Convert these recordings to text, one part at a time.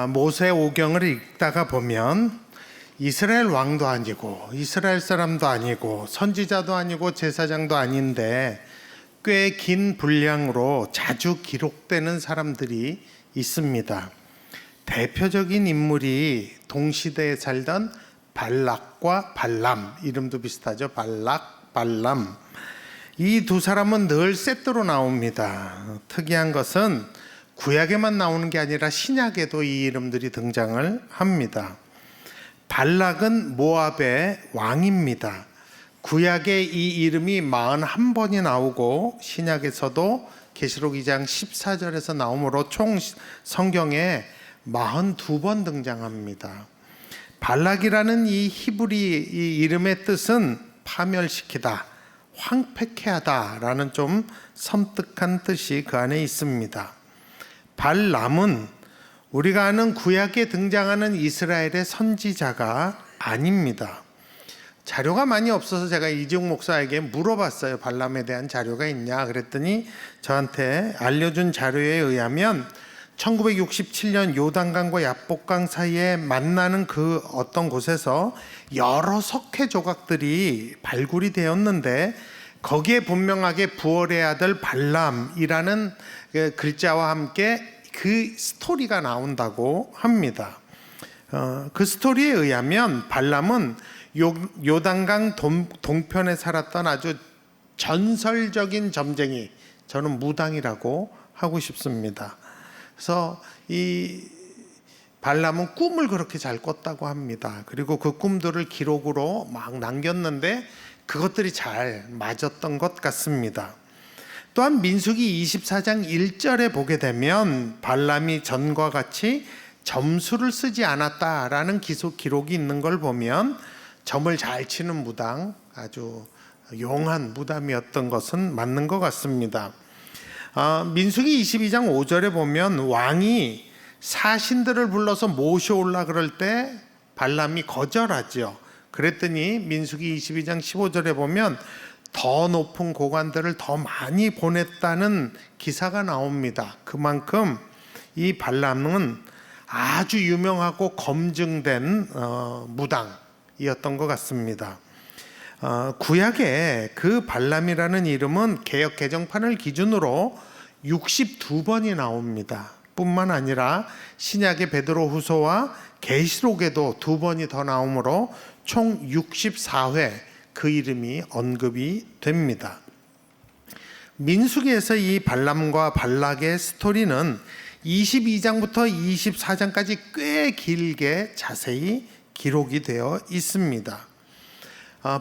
모세 오경을 읽다가 보면 이스라엘 왕도 아니고 이스라엘 사람도 아니고 선지자도 아니고 제사장도 아닌데 꽤 긴 분량으로 자주 기록되는 사람들이 있습니다. 대표적인 인물이 동시대에 살던 발락과 발람, 이름도 비슷하죠. 발락, 발람. 이 두 사람은 늘 세트로 나옵니다. 특이한 것은 구약에만 나오는 게 아니라 신약에도 이 이름들이 등장을 합니다. 발락은 모압의 왕입니다. 구약에 이 이름이 41번이 나오고 신약에서도 계시록 2장 14절에서 나오므로 총 성경에 42번 등장합니다. 발락이라는 이 히브리 이 이름의 뜻은 파멸시키다, 황폐케 하다라는 좀 섬뜩한 뜻이 그 안에 있습니다. 발람은 우리가 아는 구약에 등장하는 이스라엘의 선지자가 아닙니다. 자료가 많이 없어서 제가 이지웅 목사에게 물어봤어요. 발람에 대한 자료가 있냐 그랬더니 저한테 알려준 자료에 의하면 1967년 요단강과 야복강 사이에 만나는 그 어떤 곳에서 여러 석회 조각들이 발굴이 되었는데 거기에 분명하게 부월의 아들 발람이라는 글자와 함께 그 스토리가 나온다고 합니다. 그 스토리에 의하면 발람은 요단강 동편에 살았던 아주 전설적인 점쟁이, 저는 무당이라고 하고 싶습니다. 그래서 이 발람은 꿈을 그렇게 잘 꿨다고 합니다. 그리고 그 꿈들을 기록으로 막 남겼는데 그것들이 잘 맞았던 것 같습니다. 또한 민수기 24장 1절에 보게 되면 발람이 전과 같이 점수를 쓰지 않았다라는 기록이 있는 걸 보면 점을 잘 치는 무당, 아주 용한 무당이었던 것은 맞는 것 같습니다. 민수기 22장 5절에 보면 왕이 사신들을 불러서 모셔올라 그럴 때 발람이 거절하죠. 그랬더니 민수기 22장 15절에 보면 더 높은 고관들을 더 많이 보냈다는 기사가 나옵니다. 그만큼 이 발람은 아주 유명하고 검증된 무당이었던 것 같습니다. 구약에 그 발람이라는 이름은 개역 개정판을 기준으로 62번이 나옵니다. 뿐만 아니라 신약의 베드로후서와 계시록에도 2번이 더 나오므로 총 64회 그 이름이 언급이 됩니다. 민수기에서 이 발람과 발락의 스토리는 22장부터 24장까지 꽤 길게 자세히 기록이 되어 있습니다.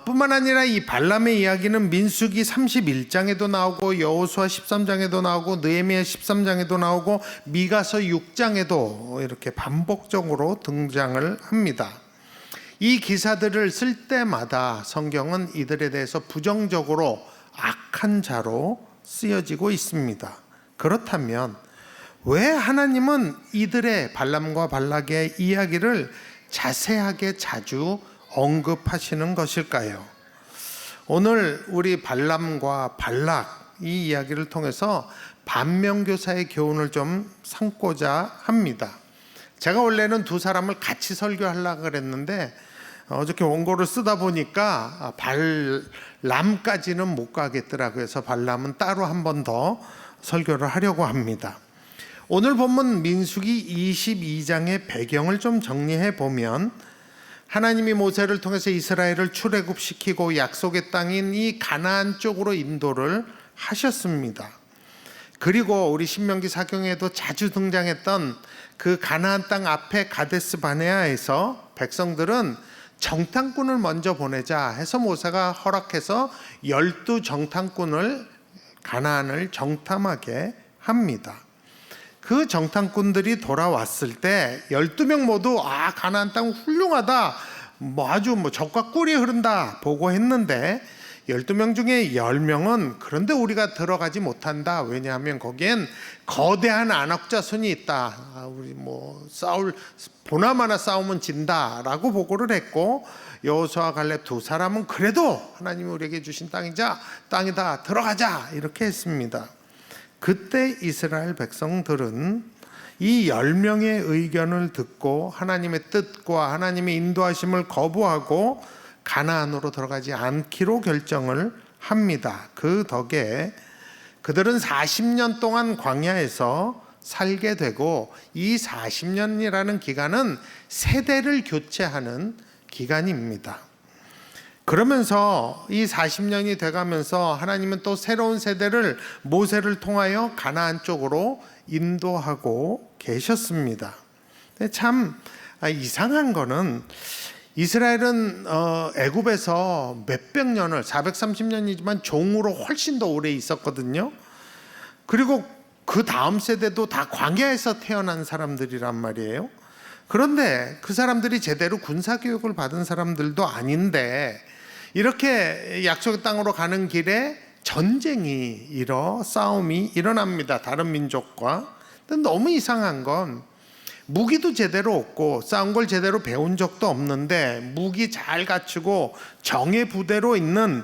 뿐만 아니라 이 발람의 이야기는 민수기 31장에도 나오고 여호수아 13장에도 나오고 느헤미야 13장에도 나오고 미가서 6장에도 이렇게 반복적으로 등장을 합니다. 이 기사들을 쓸 때마다 성경은 이들에 대해서 부정적으로 악한 자로 쓰여지고 있습니다. 그렇다면 왜 하나님은 이들의 발람과 발락의 이야기를 자세하게 자주 언급하시는 것일까요? 오늘 우리 발람과 발락 이 이야기를 통해서 반면교사의 교훈을 좀 삼고자 합니다. 제가 원래는 두 사람을 같이 설교하려고 그랬는데 어저께 원고를 쓰다 보니까 발람까지는 못 가겠더라고요. 그래서 발람은 따로 한 번 더 설교를 하려고 합니다. 오늘 본문 민수기 22장의 배경을 좀 정리해 보면 하나님이 모세를 통해서 이스라엘을 출애굽시키고 약속의 땅인 이 가나안 쪽으로 인도를 하셨습니다. 그리고 우리 신명기 사경에도 자주 등장했던 그 가나안 땅 앞에 가데스 바네아에서 백성들은 정탐꾼을 먼저 보내자 해서 모세가 허락해서 12정탐꾼을 가나안을 정탐하게 합니다. 그 정탐꾼들이 돌아왔을 때 12명 모두 가나안 땅 훌륭하다, 아주 적과 꿀이 흐른다 보고했는데 12명 중에 10명은 그런데 우리가 들어가지 못한다. 왜냐하면 거기엔 거대한 안악자손이 있다. 우리 보나마나 싸우면 진다라고 보고를 했고, 여호수아와 갈렙 두 사람은 그래도 하나님이 우리에게 주신 땅이다, 들어가자 이렇게 했습니다. 그때 이스라엘 백성들은 이 10명의 의견을 듣고 하나님의 뜻과 하나님의 인도하심을 거부하고 가나안으로 들어가지 않기로 결정을 합니다. 그 덕에 그들은 40년 동안 광야에서 살게 되고, 이 40년이라는 기간은 세대를 교체하는 기간입니다. 그러면서 이 40년이 돼가면서 하나님은 또 새로운 세대를 모세를 통하여 가나안 쪽으로 인도하고 계셨습니다. 근데 참 이상한 거는, 이스라엘은 애굽에서 몇백 년을, 430년이지만 종으로 훨씬 더 오래 있었거든요. 그리고 그 다음 세대도 다 광야에서 태어난 사람들이란 말이에요. 그런데 그 사람들이 제대로 군사교육을 받은 사람들도 아닌데, 이렇게 약속의 땅으로 가는 길에 전쟁이 싸움이 일어납니다. 다른 민족과. 근데 너무 이상한 건, 무기도 제대로 없고 싸운 걸 제대로 배운 적도 없는데 무기 잘 갖추고 정예 부대로 있는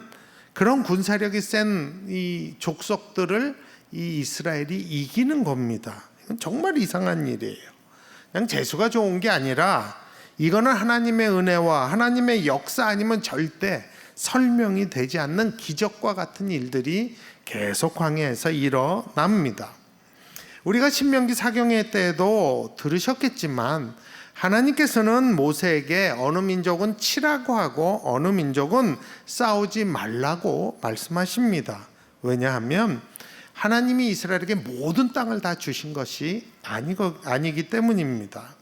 그런 군사력이 센 이 족속들을 이 이스라엘이 이기는 겁니다. 이건 정말 이상한 일이에요. 그냥 재수가 좋은 게 아니라 이거는 하나님의 은혜와 하나님의 역사 아니면 절대 설명이 되지 않는 기적과 같은 일들이 계속 광야에서 일어납니다. 우리가 신명기 사경회 때에도 들으셨겠지만, 하나님께서는 모세에게 어느 민족은 치라고 하고 어느 민족은 싸우지 말라고 말씀하십니다. 왜냐하면 하나님이 이스라엘에게 모든 땅을 다 주신 것이 아니기 때문입니다.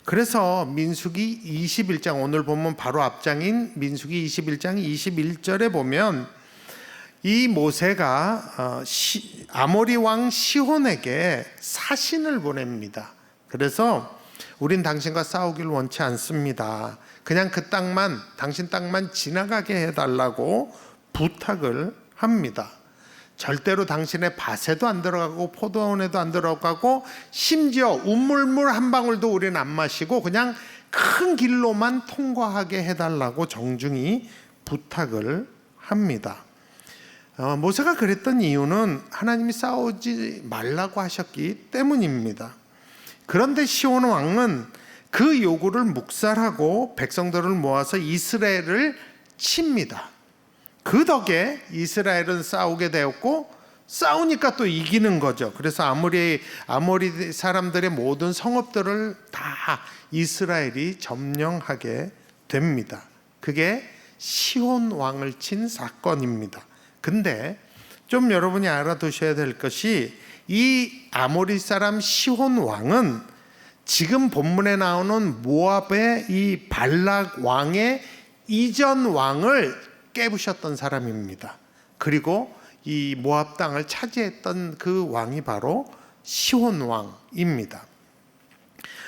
그래서 민수기 21장, 오늘 보면 바로 앞장인 민수기 21장 21절에 보면 이 모세가 아모리 왕 시혼에게 사신을 보냅니다. 그래서 우린 당신과 싸우길 원치 않습니다. 그냥 그 땅만, 당신 땅만 지나가게 해달라고 부탁을 합니다. 절대로 당신의 밭에도 안 들어가고 포도원에도 안 들어가고 심지어 우물물 한 방울도 우리는 안 마시고 그냥 큰 길로만 통과하게 해달라고 정중히 부탁을 합니다. 모세가 그랬던 이유는 하나님이 싸우지 말라고 하셨기 때문입니다. 그런데 시온 왕은 그 요구를 묵살하고 백성들을 모아서 이스라엘을 칩니다. 그 덕에 이스라엘은 싸우게 되었고, 싸우니까 또 이기는 거죠. 그래서 아모리 사람들의 모든 성읍들을 다 이스라엘이 점령하게 됩니다. 그게 시온 왕을 친 사건입니다. 근데 좀 여러분이 알아두셔야 될 것이, 이 아모리 사람 시혼 왕은 지금 본문에 나오는 모압의 이 발락 왕의 이전 왕을 깨부셨던 사람입니다. 그리고 이 모압 땅을 차지했던 그 왕이 바로 시혼 왕입니다.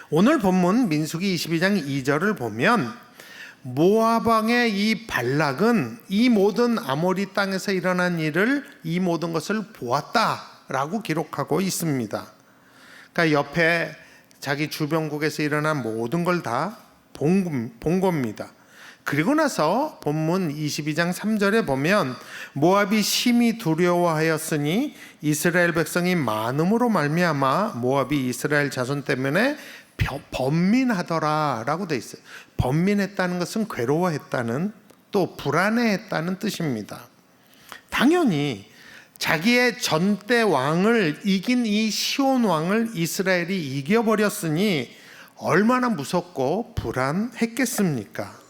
오늘 본문 민수기 22장 2절을 보면 모압 왕의 이 발락은 이 모든 아모리 땅에서 일어난 일을, 이 모든 것을 보았다라고 기록하고 있습니다. 그러니까 옆에 자기 주변국에서 일어난 모든 걸 다 본 겁니다. 그리고 나서 본문 22장 3절에 보면 모압이 심히 두려워하였으니 이스라엘 백성이 많음으로 말미암아 모압이 이스라엘 자손 때문에 번민하더라 라고 돼 있어요. 번민했다는 것은 괴로워했다는, 또 불안해했다는 뜻입니다. 당연히 자기의 전대 왕을 이긴 이 시온 왕을 이스라엘이 이겨버렸으니 얼마나 무섭고 불안했겠습니까?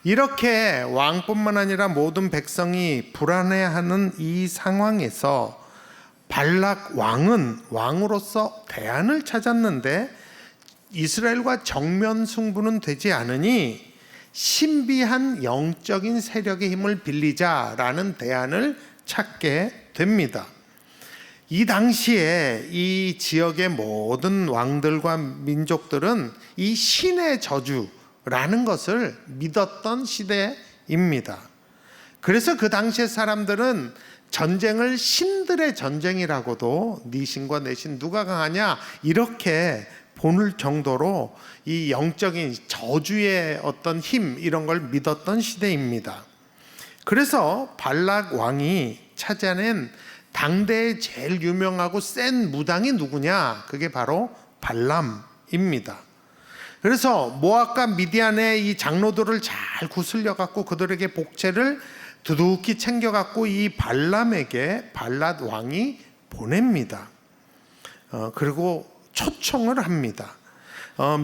이렇게 왕뿐만 아니라 모든 백성이 불안해하는 이 상황에서 발락 왕은 왕으로서 대안을 찾았는데, 이스라엘과 정면 승부는 되지 않으니 신비한 영적인 세력의 힘을 빌리자라는 대안을 찾게 됩니다. 이 당시에 이 지역의 모든 왕들과 민족들은 이 신의 저주라는 것을 믿었던 시대입니다. 그래서 그 당시의 사람들은 전쟁을 신들의 전쟁이라고도, 네 신과 내 신 누가 강하냐 이렇게 보는 정도로 이 영적인 저주의 어떤 힘, 이런 걸 믿었던 시대입니다. 그래서 발락 왕이 찾아낸 당대의 제일 유명하고 센 무당이 누구냐? 그게 바로 발람입니다. 그래서 모압과 미디안의 이 장로들을 잘 구슬려 갖고 그들에게 복채를 두둑히 챙겨 갖고 이 발람에게 발랏 왕이 보냅니다. 그리고 초청을 합니다.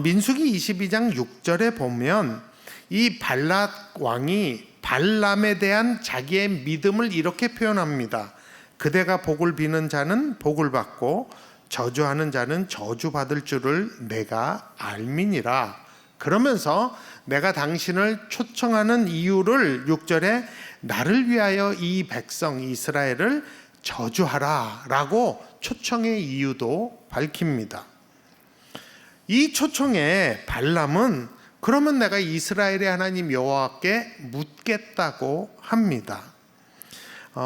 민수기 22장 6절에 보면 이 발랏 왕이 발람에 대한 자기의 믿음을 이렇게 표현합니다. 그대가 복을 비는 자는 복을 받고 저주하는 자는 저주받을 줄을 내가 알미니라. 그러면서 내가 당신을 초청하는 이유를 6절에 나를 위하여 이 백성 이스라엘을 저주하라 라고 초청의 이유도 밝힙니다. 이 초청에 발람은 그러면 내가 이스라엘의 하나님 여호와께 묻겠다고 합니다.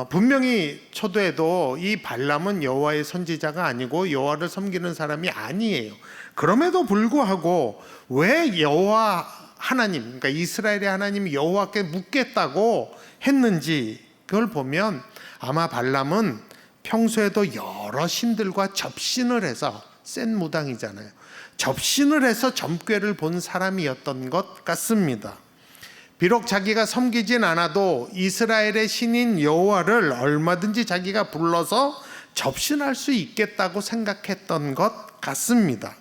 분명히 초대에도 이 발람은 여호와의 선지자가 아니고 여호와를 섬기는 사람이 아니에요. 그럼에도 불구하고 왜 여호와 하나님, 그러니까 이스라엘의 하나님 여호와께 묻겠다고 했는지 그걸 보면 아마 발람은 평소에도 여러 신들과 접신을 해서 센 무당이잖아요. 접신을 해서 점괘를 본 사람이었던 것 같습니다. 비록 자기가 섬기진 않아도 이스라엘의 신인 여호와를 얼마든지 자기가 불러서 접신할 수 있겠다고 생각했던 것 같습니다.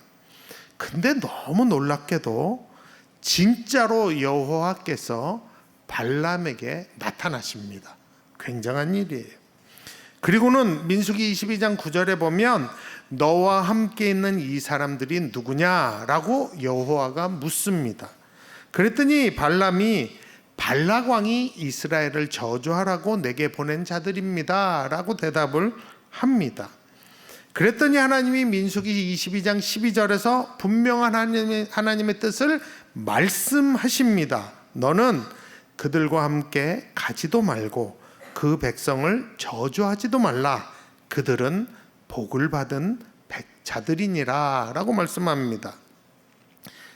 근데 너무 놀랍게도 진짜로 여호와께서 발람에게 나타나십니다. 굉장한 일이에요. 그리고는 민수기 22장 9절에 보면 너와 함께 있는 이 사람들이 누구냐라고 여호와가 묻습니다. 그랬더니 발람이 발락 왕이 이스라엘을 저주하라고 내게 보낸 자들입니다 라고 대답을 합니다. 그랬더니 하나님이 민수기 22장 12절에서 분명한 하나님의 뜻을 말씀하십니다. 너는 그들과 함께 가지도 말고 그 백성을 저주하지도 말라. 그들은 복을 받은 자들이니라 라고 말씀합니다.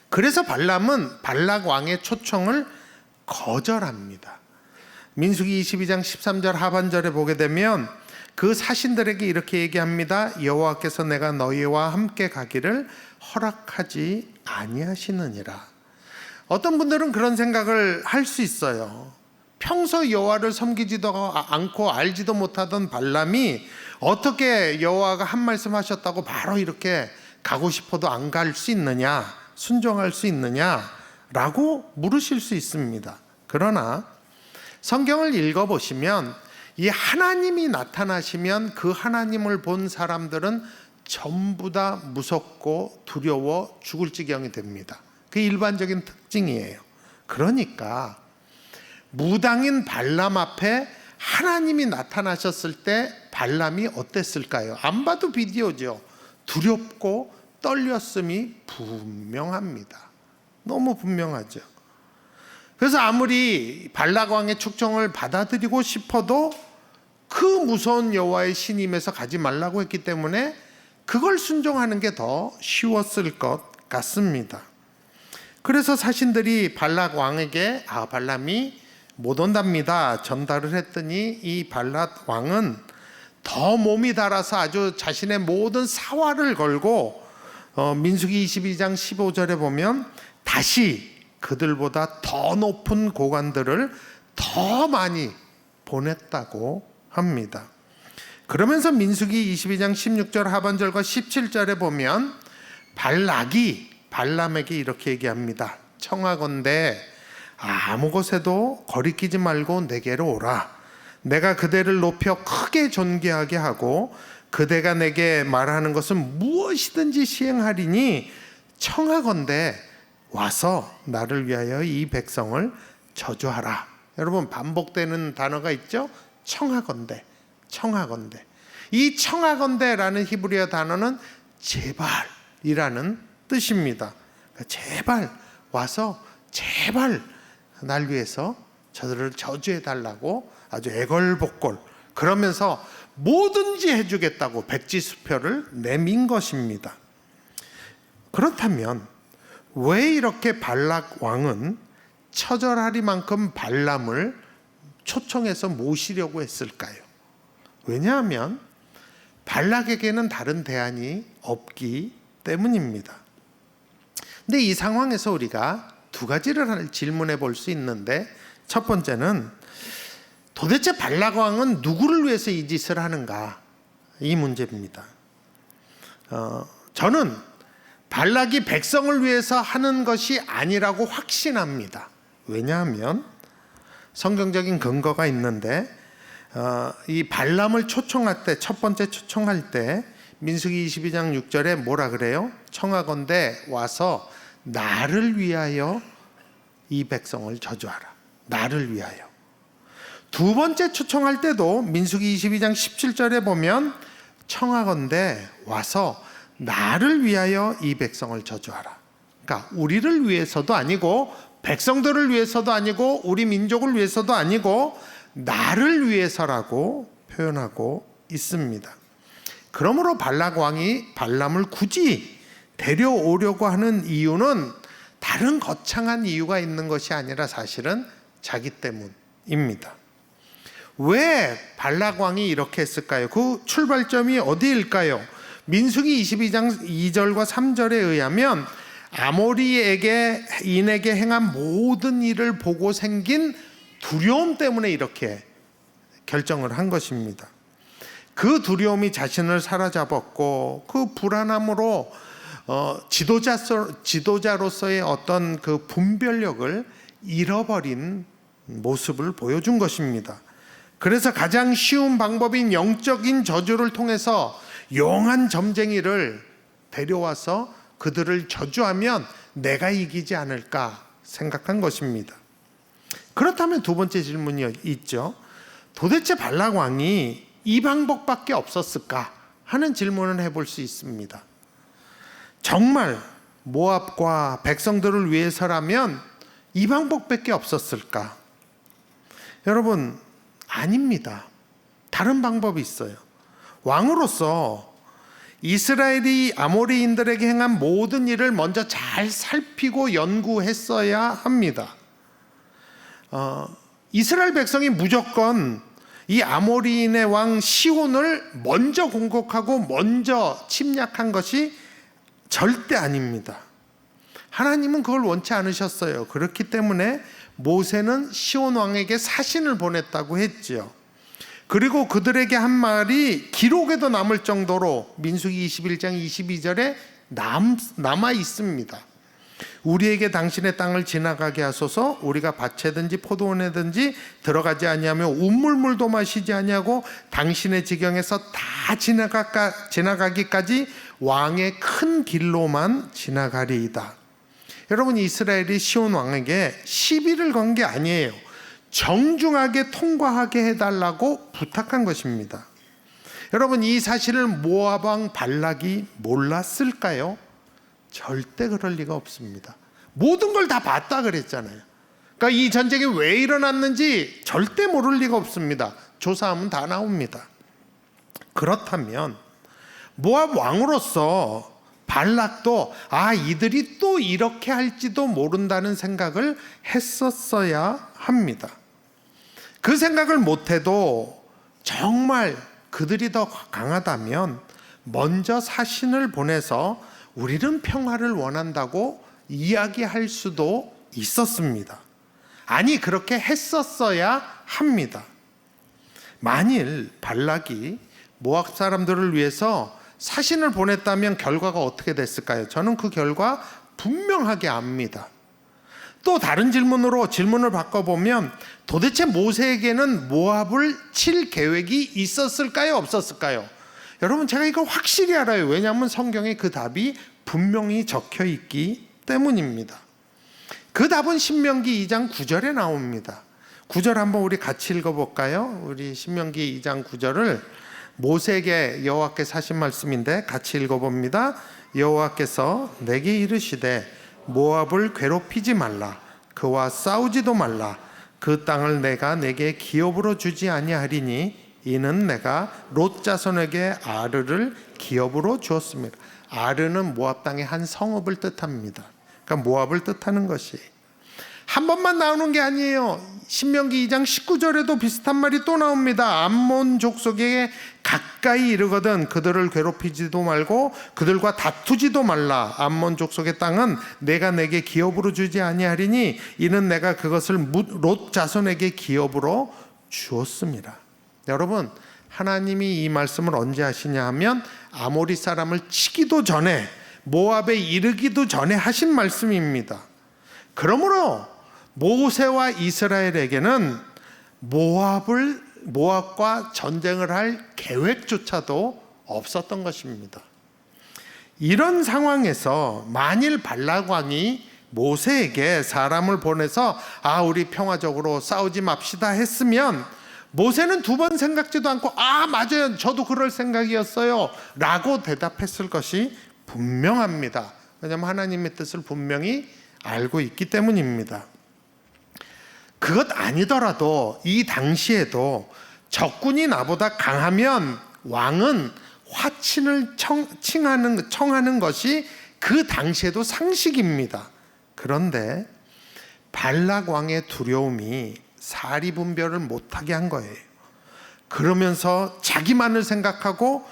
그래서 발람은 발락 왕의 초청을 거절합니다. 민수기 22장 13절 하반절에 보게 되면 그 사신들에게 이렇게 얘기합니다. 여호와께서 내가 너희와 함께 가기를 허락하지 아니하시느니라. 어떤 분들은 그런 생각을 할 수 있어요. 평소 여호와를 섬기지도 않고 알지도 못하던 발람이 어떻게 여호와가 한 말씀 하셨다고 바로 이렇게 가고 싶어도 안 갈 수 있느냐, 순종할 수 있느냐라고 물으실 수 있습니다. 그러나 성경을 읽어보시면 이 하나님이 나타나시면 그 하나님을 본 사람들은 전부 다 무섭고 두려워 죽을 지경이 됩니다. 그게 일반적인 특징이에요. 그러니까 무당인 발람 앞에 하나님이 나타나셨을 때 발람이 어땠을까요? 안 봐도 비디오죠. 두렵고 떨렸음이 분명합니다. 너무 분명하죠. 그래서 아무리 발락 왕의 초청을 받아들이고 싶어도 그 무서운 여호와의 신임에서 가지 말라고 했기 때문에 그걸 순종하는 게 더 쉬웠을 것 같습니다. 그래서 사신들이 발락 왕에게 발람이 못 온답니다 전달을 했더니 이 발락 왕은 더 몸이 달아서 아주 자신의 모든 사활을 걸고 민수기 22장 15절에 보면 다시 그들보다 더 높은 고관들을 더 많이 보냈다고 합니다. 그러면서 민수기 22장 16절 하반절과 17절에 보면 발락이 발람에게 이렇게 얘기합니다. 청하건대 아무 곳에도 거리끼지 말고 내게로 오라. 내가 그대를 높여 크게 존귀하게 하고 그대가 내게 말하는 것은 무엇이든지 시행하리니 청하건대 와서 나를 위하여 이 백성을 저주하라. 여러분 반복되는 단어가 있죠? 청하건대, 청하건대. 이 청하건대라는 히브리어 단어는 제발이라는 뜻입니다. 제발 와서 제발 날 위해서 저들을 저주해 달라고 아주 애걸복걸 그러면서 뭐든지 해주겠다고 백지수표를 내민 것입니다. 그렇다면 왜 이렇게 발락 왕은 처절하리만큼 발람을 초청해서 모시려고 했을까요? 왜냐하면 발락에게는 다른 대안이 없기 때문입니다. 근데 이 상황에서 우리가 두 가지를 질문해 볼 수 있는데, 첫 번째는 도대체 발락 왕은 누구를 위해서 이 짓을 하는가, 이 문제입니다. 저는 발락이 백성을 위해서 하는 것이 아니라고 확신합니다. 왜냐하면 성경적인 근거가 있는데, 이 발람을 초청할 때, 첫 번째 초청할 때 민수기 22장 6절에 뭐라 그래요? 청하건대 와서 나를 위하여 이 백성을 저주하라. 나를 위하여. 두 번째 초청할 때도 민수기 22장 17절에 보면 청하건대 와서 나를 위하여 이 백성을 저주하라. 그러니까 우리를 위해서도 아니고 백성들을 위해서도 아니고 우리 민족을 위해서도 아니고 나를 위해서라고 표현하고 있습니다. 그러므로 발락 왕이 발람을 굳이 데려오려고 하는 이유는 다른 거창한 이유가 있는 것이 아니라 사실은 자기 때문입니다. 왜 발락 왕이 이렇게 했을까요? 그 출발점이 어디일까요? 민수기 22장 2절과 3절에 의하면 아모리에게 인에게 행한 모든 일을 보고 생긴 두려움 때문에 이렇게 결정을 한 것입니다. 그 두려움이 자신을 사로잡았고 그 불안함으로 지도자로서의 어떤 그 분별력을 잃어버린 모습을 보여준 것입니다. 그래서 가장 쉬운 방법인 영적인 저주를 통해서 용한 점쟁이를 데려와서 그들을 저주하면 내가 이기지 않을까 생각한 것입니다. 그렇다면 두 번째 질문이 있죠. 도대체 발락 왕이 이 방법밖에 없었을까 하는 질문을 해볼 수 있습니다. 정말 모압과 백성들을 위해서라면 이 방법밖에 없었을까? 여러분, 아닙니다. 다른 방법이 있어요. 왕으로서 이스라엘이 아모리인들에게 행한 모든 일을 먼저 잘 살피고 연구했어야 합니다. 이스라엘 백성이 무조건 이 아모리인의 왕 시온을 먼저 공격하고 먼저 침략한 것이 절대 아닙니다. 하나님은 그걸 원치 않으셨어요. 그렇기 때문에 모세는 시온 왕에게 사신을 보냈다고 했죠. 그리고 그들에게 한 말이 기록에도 남을 정도로 민수기 21장 22절에 남아 있습니다. 우리에게 당신의 땅을 지나가게 하소서. 우리가 밭에든지 포도원에든지 들어가지 아니하며 우물물도 마시지 아니하고 당신의 지경에서 다 지나가기까지 왕의 큰 길로만 지나가리이다. 여러분, 이스라엘이 시온 왕에게 시비를 건 게 아니에요. 정중하게 통과하게 해달라고 부탁한 것입니다. 여러분, 이 사실을 모압 왕 발락이 몰랐을까요? 절대 그럴 리가 없습니다. 모든 걸 다 봤다 그랬잖아요. 그러니까 이 전쟁이 왜 일어났는지 절대 모를 리가 없습니다. 조사하면 다 나옵니다. 그렇다면 모압 왕으로서 발락도 이들이 또 이렇게 할지도 모른다는 생각을 했었어야 합니다. 그 생각을 못해도 정말 그들이 더 강하다면 먼저 사신을 보내서 우리는 평화를 원한다고 이야기할 수도 있었습니다. 아니, 그렇게 했었어야 합니다. 만일 발락이 모압 사람들을 위해서 사신을 보냈다면 결과가 어떻게 됐을까요? 저는 그 결과 분명하게 압니다. 또 다른 질문을 바꿔보면 도대체 모세에게는 모압을 칠 계획이 있었을까요? 없었을까요? 여러분, 제가 이걸 확실히 알아요. 왜냐하면 성경에 그 답이 분명히 적혀 있기 때문입니다. 그 답은 신명기 2장 9절에 나옵니다. 9절 한번 우리 같이 읽어볼까요? 우리 신명기 2장 9절을 모세에게 여호와께서 하신 말씀인데 같이 읽어봅니다. 여호와께서 내게 이르시되 모압을 괴롭히지 말라. 그와 싸우지도 말라. 그 땅을 내가 내게 기업으로 주지 아니하리니 이는 내가 롯 자손에게 아르를 기업으로 주었습니다. 아르는 모압 땅의 한 성읍을 뜻합니다. 그러니까 모압을 뜻하는 것이. 한 번만 나오는 게 아니에요. 신명기 2장 19절에도 비슷한 말이 또 나옵니다. 암몬 족속에게 가까이 이르거든 그들을 괴롭히지도 말고 그들과 다투지도 말라. 암몬 족속의 땅은 내가 내게 기업으로 주지 아니하리니 이는 내가 그것을 롯 자손에게 기업으로 주었습니다. 여러분, 하나님이 이 말씀을 언제 하시냐 하면 아모리 사람을 치기도 전에, 모압에 이르기도 전에 하신 말씀입니다. 그러므로 모세와 이스라엘에게는 모압과 전쟁을 할 계획조차도 없었던 것입니다. 이런 상황에서 만일 발락 왕이 모세에게 사람을 보내서 우리 평화적으로 싸우지 맙시다 했으면 모세는 두 번 생각지도 않고 맞아요, 저도 그럴 생각이었어요 라고 대답했을 것이 분명합니다. 왜냐하면 하나님의 뜻을 분명히 알고 있기 때문입니다. 그것 아니더라도 이 당시에도 적군이 나보다 강하면 왕은 화친을 청하는 것이 그 당시에도 상식입니다. 그런데 발락 왕의 두려움이 사리분별을 못하게 한 거예요. 그러면서 자기만을 생각하고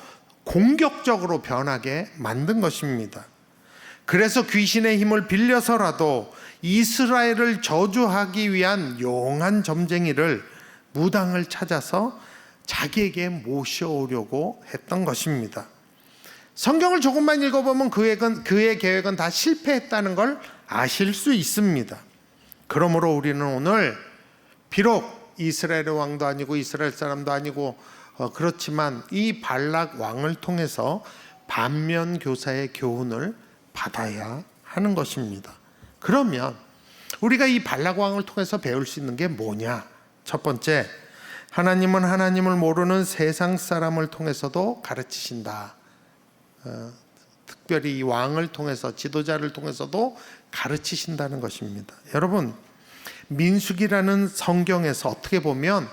공격적으로 변하게 만든 것입니다. 그래서 귀신의 힘을 빌려서라도 이스라엘을 저주하기 위한 용한 점쟁이를, 무당을 찾아서 자기에게 모셔오려고 했던 것입니다. 성경을 조금만 읽어보면 그의 계획은 다 실패했다는 걸 아실 수 있습니다. 그러므로 우리는 오늘 비록 이스라엘의 왕도 아니고 이스라엘 사람도 아니고 그렇지만 이 발락 왕을 통해서 반면교사의 교훈을 받아야 하는 것입니다. 그러면 우리가 이 발락 왕을 통해서 배울 수 있는 게 뭐냐? 첫 번째, 하나님은 하나님을 모르는 세상 사람을 통해서도 가르치신다. 특별히 이 왕을 통해서, 지도자를 통해서도 가르치신다는 것입니다. 여러분, 민수기라는 성경에서 어떻게 보면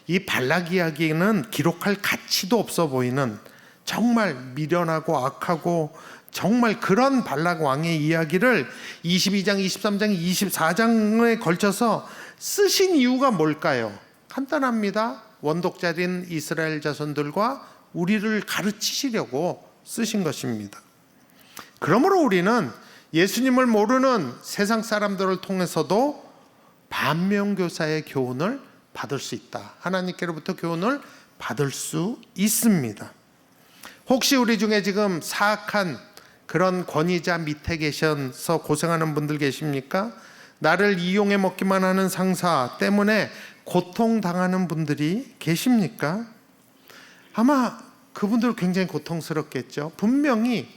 이 발락 이야기는 기록할 가치도 없어 보이는, 정말 미련하고 악하고 정말 그런 발락 왕의 이야기를 22장, 23장, 24장에 걸쳐서 쓰신 이유가 뭘까요? 간단합니다. 원독자인 이스라엘 자손들과 우리를 가르치시려고 쓰신 것입니다. 그러므로 우리는 예수님을 모르는 세상 사람들을 통해서도 반면교사의 교훈을 받을 수 있다. 하나님께로부터 교훈을 받을 수 있습니다. 혹시 우리 중에 지금 사악한 그런 권위자 밑에 계셔서 고생하는 분들 계십니까? 나를 이용해 먹기만 하는 상사 때문에 고통당하는 분들이 계십니까? 아마 그분들 굉장히 고통스럽겠죠. 분명히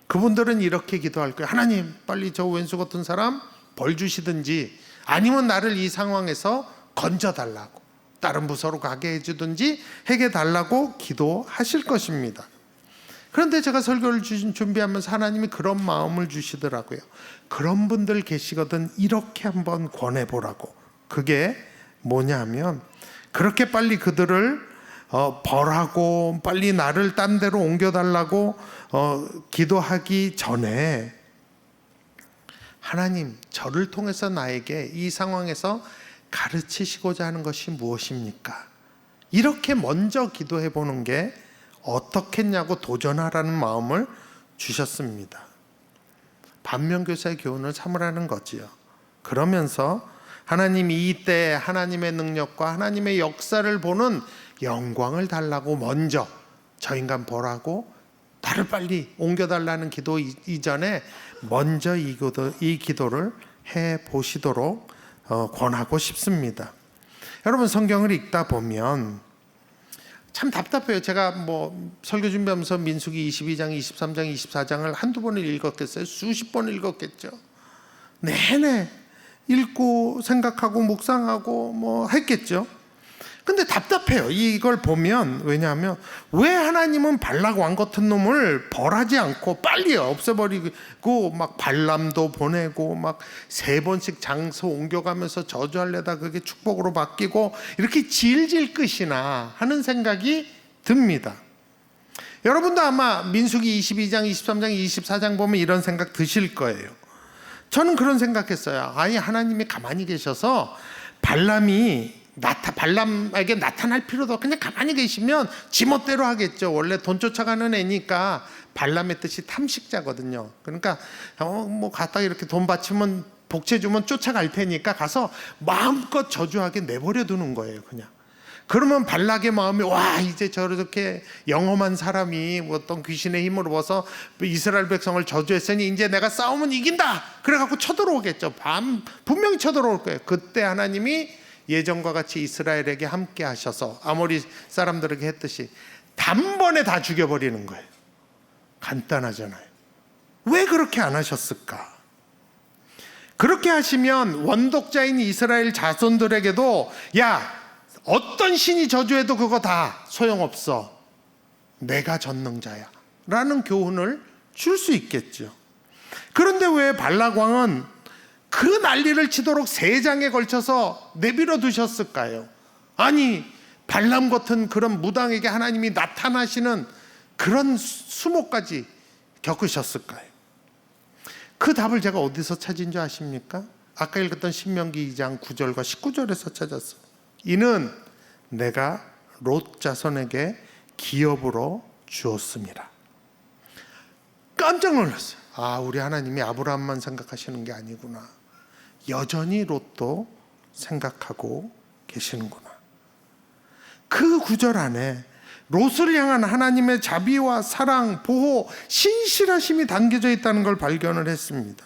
그분들은 이렇게 기도할 거예요. 하나님, 빨리 저 왼수 같은 사람 벌 주시든지, 아니면 나를 이 상황에서 건져달라고, 다른 부서로 가게 해주든지 해달라고 기도하실 것입니다. 그런데 제가 설교를 준비하면서 하나님이 그런 마음을 주시더라고요. 그런 분들 계시거든 이렇게 한번 권해보라고. 그게 뭐냐면, 그렇게 빨리 그들을 벌하고 빨리 나를 딴 데로 옮겨달라고 기도하기 전에, 하나님, 저를 통해서 나에게 이 상황에서 가르치시고자 하는 것이 무엇입니까? 이렇게 먼저 기도해 보는 게 어떻겠냐고 도전하라는 마음을 주셨습니다. 반면교사의 교훈을 삼으라는 거지요. 그러면서 하나님이 이때 하나님의 능력과 하나님의 역사를 보는 영광을 달라고 먼저 저 인간 보라고 나를 빨리 옮겨달라는 기도 이전에 먼저 이 기도를 해보시도록 권하고 싶습니다. 여러분, 성경을 읽다 보면 참 답답해요. 제가 설교 준비하면서 민수기 22장, 23장, 24장을 한두 번을 읽었겠어요? 수십 번 읽었겠죠. 내내 읽고 생각하고 묵상하고 했겠죠. 근데 답답해요. 이걸 보면. 왜냐하면 왜 하나님은 발락 왕 같은 놈을 벌하지 않고 빨리 없애버리고 막 발람도 보내고 막 3번씩 장소 옮겨가면서 저주하려다 그게 축복으로 바뀌고 이렇게 질질 끄시나 하는 생각이 듭니다. 여러분도 아마 민수기 22장, 23장, 24장 보면 이런 생각 드실 거예요. 저는 그런 생각했어요. 아니, 하나님이 가만히 계셔서 발람에게 나타날 필요도 없고 그냥 가만히 계시면 지멋대로 하겠죠. 원래 돈 쫓아가는 애니까 발람의 뜻이 탐식자거든요. 그러니까 뭐 갔다가 이렇게 돈 바치면 복채 주면 쫓아갈 테니까 가서 마음껏 저주하게 내버려 두는 거예요. 그냥. 그러면 발락의 마음이 와, 이제 저렇게 영험한 사람이 어떤 귀신의 힘으로 와서 이스라엘 백성을 저주했으니 이제 내가 싸우면 이긴다. 그래갖고 쳐들어오겠죠. 분명히 쳐들어올 거예요. 그때 하나님이 예전과 같이 이스라엘에게 함께 하셔서 아모리 사람들에게 했듯이 단번에 다 죽여버리는 거예요. 간단하잖아요. 왜 그렇게 안 하셨을까? 그렇게 하시면 원독자인 이스라엘 자손들에게도 야, 어떤 신이 저주해도 그거 다 소용없어. 내가 전능자야 라는 교훈을 줄 수 있겠죠. 그런데 왜 발락 왕은 그 난리를 치도록 3장에 걸쳐서 내버려 두셨을까요? 아니, 발람 같은 그런 무당에게 하나님이 나타나시는 그런 수모까지 겪으셨을까요? 그 답을 제가 어디서 찾은 줄 아십니까? 아까 읽었던 신명기 2장 9절과 19절에서 찾았어요. 이는 내가 롯 자손에게 기업으로 주었습니다. 깜짝 놀랐어요. 아, 우리 하나님이 아브라함만 생각하시는 게 아니구나. 여전히 롯도 생각하고 계시는구나. 그 구절 안에 롯을 향한 하나님의 자비와 사랑, 보호, 신실하심이 담겨져 있다는 걸 발견을 했습니다.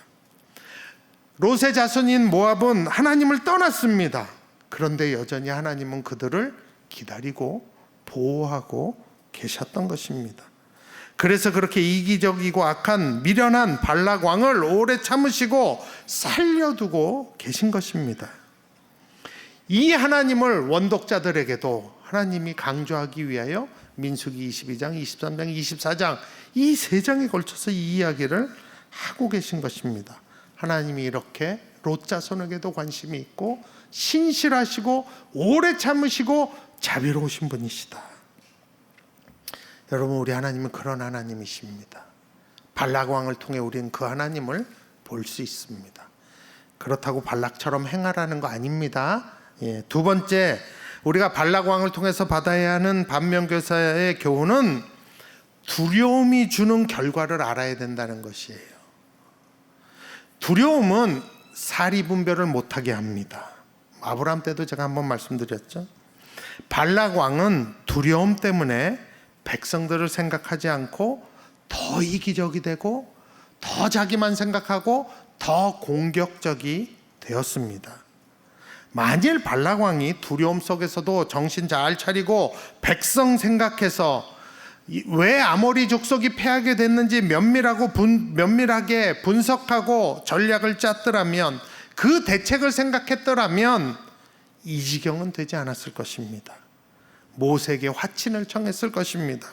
롯의 자손인 모압은 하나님을 떠났습니다. 그런데 여전히 하나님은 그들을 기다리고 보호하고 계셨던 것입니다. 그래서 그렇게 이기적이고 악한 미련한 발락 왕을 오래 참으시고 살려두고 계신 것입니다. 이 하나님을 원독자들에게도 하나님이 강조하기 위하여 민수기 22장, 23장, 24장 이 3장에 걸쳐서 이 이야기를 하고 계신 것입니다. 하나님이 이렇게 롯 자손에게도 관심이 있고 신실하시고 오래 참으시고 자비로우신 분이시다. 여러분, 우리 하나님은 그런 하나님이십니다. 발락 왕을 통해 우리는 그 하나님을 볼 수 있습니다. 그렇다고 발락처럼 행하라는 거 아닙니다. 두 번째, 우리가 발락 왕을 통해서 받아야 하는 반면교사의 교훈은 두려움이 주는 결과를 알아야 된다는 것이에요. 두려움은 사리 분별을 못하게 합니다. 아브라함 때도 제가 한번 말씀드렸죠. 발락 왕은 두려움 때문에 백성들을 생각하지 않고 더 이기적이 되고 더 자기만 생각하고 더 공격적이 되었습니다. 만일 발락 왕이 두려움 속에서도 정신 잘 차리고 백성 생각해서 왜 아모리 족속이 패하게 됐는지 면밀하게 분석하고 전략을 짰더라면, 그 대책을 생각했더라면 이 지경은 되지 않았을 것입니다. 모세에게 화친을 청했을 것입니다.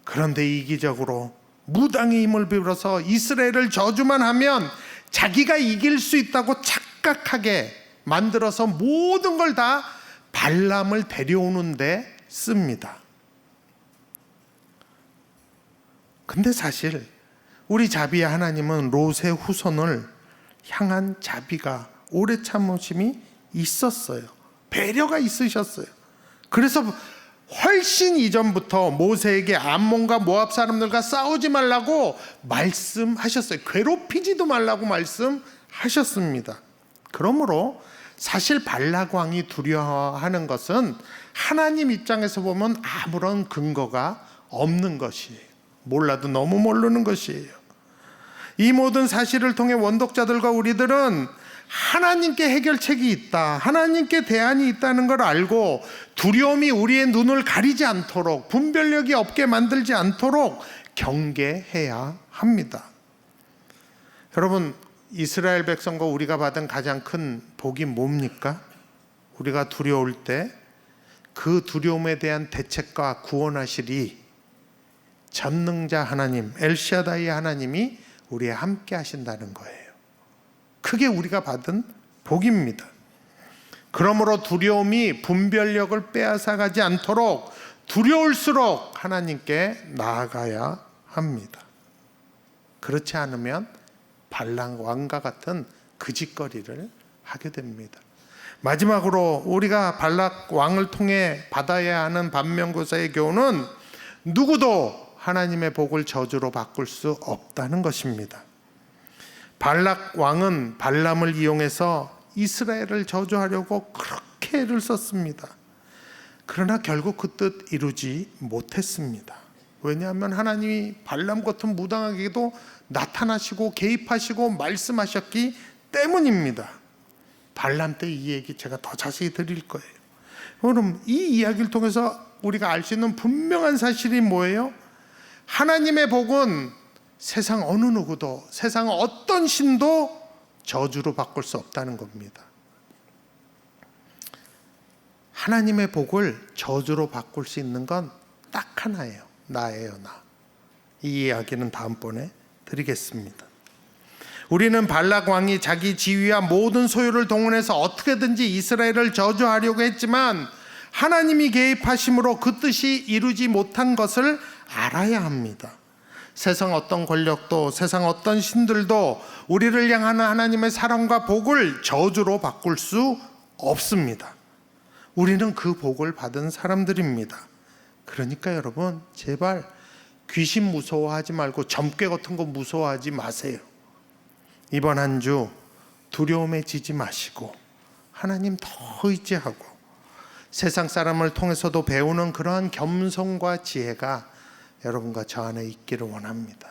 그런데 이기적으로 무당의 힘을 빌어서 이스라엘을 저주만 하면 자기가 이길 수 있다고 착각하게 만들어서 모든 걸 다 발람을 데려오는데 씁니다. 근데 사실 우리 자비의 하나님은 롯의 후손을 향한 자비가, 오래 참으심이 있었어요. 배려가 있으셨어요. 그래서 훨씬 이전부터 모세에게 암몬과 모압 사람들과 싸우지 말라고 말씀하셨어요. 괴롭히지도 말라고 말씀하셨습니다. 그러므로 사실 발락 왕이 두려워하는 것은 하나님 입장에서 보면 아무런 근거가 없는 것이에요. 몰라도 너무 모르는 것이에요. 이 모든 사실을 통해 원독자들과 우리들은 하나님께 해결책이 있다, 하나님께 대안이 있다는 걸 알고 두려움이 우리의 눈을 가리지 않도록, 분별력이 없게 만들지 않도록 경계해야 합니다. 여러분, 이스라엘 백성과 우리가 받은 가장 큰 복이 뭡니까? 우리가 두려울 때 그 두려움에 대한 대책과 구원하시리 전능자 하나님, 엘샤다이 하나님이 우리와 함께 하신다는 거예요. 그게 우리가 받은 복입니다. 그러므로 두려움이 분별력을 빼앗아가지 않도록 두려울수록 하나님께 나아가야 합니다. 그렇지 않으면 발람 왕과 같은 그 짓거리를 하게 됩니다. 마지막으로 우리가 발락 왕을 통해 받아야 하는 반면교사의 교훈은 누구도 하나님의 복을 저주로 바꿀 수 없다는 것입니다. 발락 왕은 발람을 이용해서 이스라엘을 저주하려고 그렇게 애를 썼습니다. 그러나 결국 그 뜻 이루지 못했습니다. 왜냐하면 하나님이 발람 같은 무당에게도 나타나시고 개입하시고 말씀하셨기 때문입니다. 발람 때 이 얘기 제가 더 자세히 드릴 거예요. 그럼 이 이야기를 통해서 우리가 알 수 있는 분명한 사실이 뭐예요? 하나님의 복은 세상 어느 누구도, 세상 어떤 신도 저주로 바꿀 수 없다는 겁니다. 하나님의 복을 저주로 바꿀 수 있는 건 딱 하나예요. 나예요, 나. 이 이야기는 다음번에 드리겠습니다. 우리는 발락 왕이 자기 지위와 모든 소유를 동원해서 어떻게든지 이스라엘을 저주하려고 했지만 하나님이 개입하심으로 그 뜻이 이루지 못한 것을 알아야 합니다. 세상 어떤 권력도, 세상 어떤 신들도 우리를 향하는 하나님의 사랑과 복을 저주로 바꿀 수 없습니다. 우리는 그 복을 받은 사람들입니다. 그러니까 여러분, 제발 귀신 무서워하지 말고 점괘 같은 거 무서워하지 마세요. 이번 한 주 두려움에 지지 마시고 하나님 더 의지하고 세상 사람을 통해서도 배우는 그러한 겸손과 지혜가 여러분과 저 안에 있기를 원합니다.